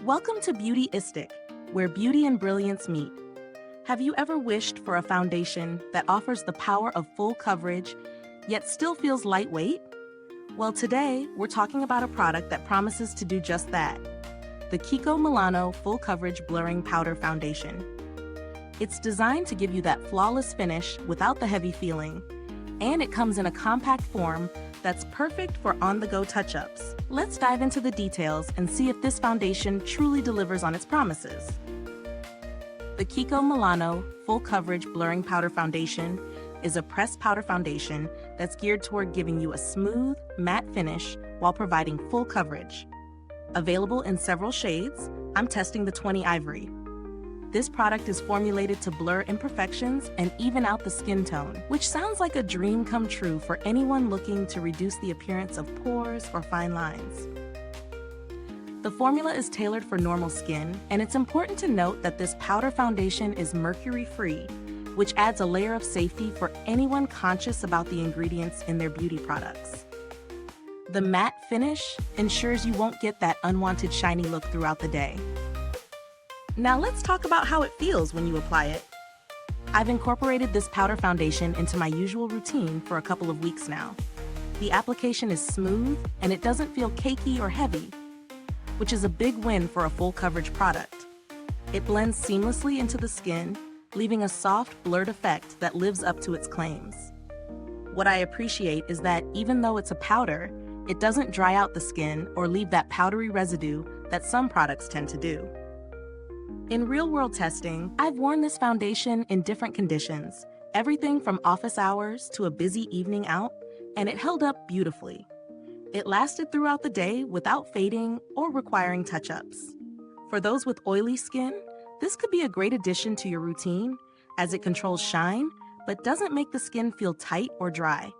Welcome to Beautyistic, where beauty and brilliance meet. Have you ever wished for a foundation that offers the power of full coverage, yet still feels lightweight? Well, today, we're talking about a product that promises to do just that. The KIKO Milano Full Coverage Blurring Powder Foundation. It's designed to give you that flawless finish without the heavy feeling, and it comes in a compact form that's perfect for on-the-go touch-ups. Let's dive into the details and see if this foundation truly delivers on its promises. The KIKO Milano Full Coverage Blurring Powder Foundation is a pressed powder foundation that's geared toward giving you a smooth, matte finish while providing full coverage. Available in several shades, I'm testing the 20 Ivory. This product is formulated to blur imperfections and even out the skin tone, which sounds like a dream come true for anyone looking to reduce the appearance of pores or fine lines. The formula is tailored for normal skin, and it's important to note that this powder foundation is mercury-free, which adds a layer of safety for anyone conscious about the ingredients in their beauty products. The matte finish ensures you won't get that unwanted shiny look throughout the day. Now let's talk about how it feels when you apply it. I've incorporated this powder foundation into my usual routine for a couple of weeks now. The application is smooth and it doesn't feel cakey or heavy, which is a big win for a full coverage product. It blends seamlessly into the skin, leaving a soft, blurred effect that lives up to its claims. What I appreciate is that even though it's a powder, it doesn't dry out the skin or leave that powdery residue that some products tend to do. In real-world testing, I've worn this foundation in different conditions, everything from office hours to a busy evening out, and it held up beautifully. It lasted throughout the day without fading or requiring touch-ups. For those with oily skin, this could be a great addition to your routine, as it controls shine, but doesn't make the skin feel tight or dry.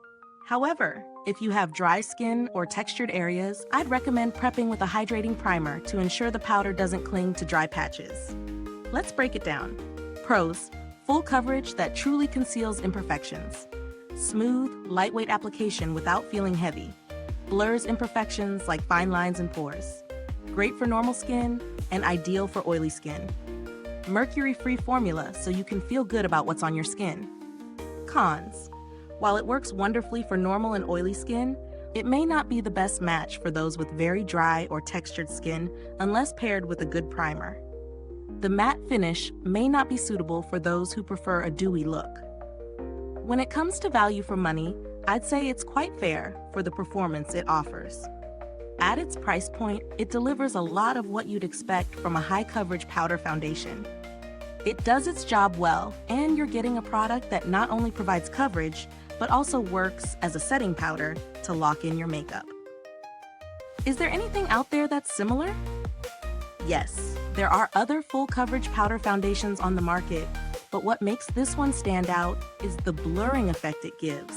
However, if you have dry skin or textured areas, I'd recommend prepping with a hydrating primer to ensure the powder doesn't cling to dry patches. Let's break it down. Pros: full coverage that truly conceals imperfections. Smooth, lightweight application without feeling heavy. Blurs imperfections like fine lines and pores. Great for normal skin and ideal for oily skin. Mercury-free formula so you can feel good about what's on your skin. Cons: while it works wonderfully for normal and oily skin, it may not be the best match for those with very dry or textured skin unless paired with a good primer. The matte finish may not be suitable for those who prefer a dewy look. When it comes to value for money, I'd say it's quite fair for the performance it offers. At its price point, it delivers a lot of what you'd expect from a high-coverage powder foundation. It does its job well, and you're getting a product that not only provides coverage, but also works as a setting powder to lock in your makeup. Is there anything out there that's similar? Yes, there are other full coverage powder foundations on the market, but what makes this one stand out is the blurring effect it gives,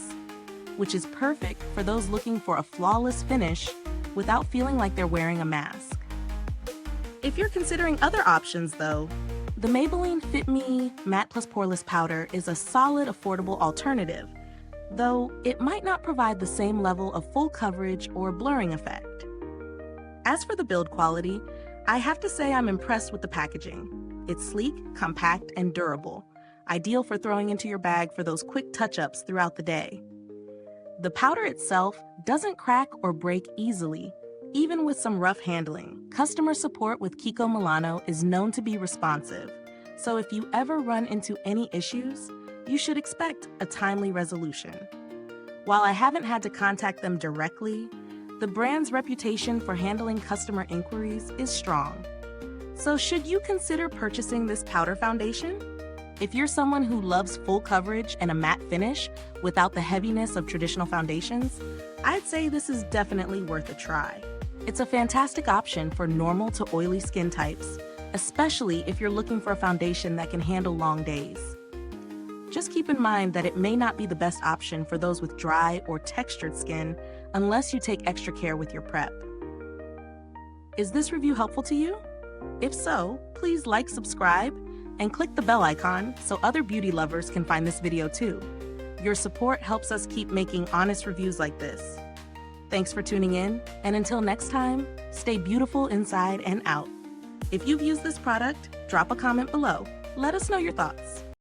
which is perfect for those looking for a flawless finish without feeling like they're wearing a mask. If you're considering other options though, the Maybelline Fit Me Matte Plus Poreless Powder is a solid, affordable alternative, though it might not provide the same level of full coverage or blurring effect. As for the build quality, I have to say I'm impressed with the packaging. It's sleek, compact, and durable, ideal for throwing into your bag for those quick touch-ups throughout the day. The powder itself doesn't crack or break easily, even with some rough handling. Customer support with KIKO Milano is known to be responsive, so if you ever run into any issues, you should expect a timely resolution. While I haven't had to contact them directly, the brand's reputation for handling customer inquiries is strong. So should you consider purchasing this powder foundation? If you're someone who loves full coverage and a matte finish without the heaviness of traditional foundations, I'd say this is definitely worth a try. It's a fantastic option for normal to oily skin types, especially if you're looking for a foundation that can handle long days. Just keep in mind that it may not be the best option for those with dry or textured skin unless you take extra care with your prep. Is this review helpful to you? If so, please like, subscribe, and click the bell icon so other beauty lovers can find this video too. Your support helps us keep making honest reviews like this. Thanks for tuning in, and until next time, stay beautiful inside and out. If you've used this product, drop a comment below. Let us know your thoughts.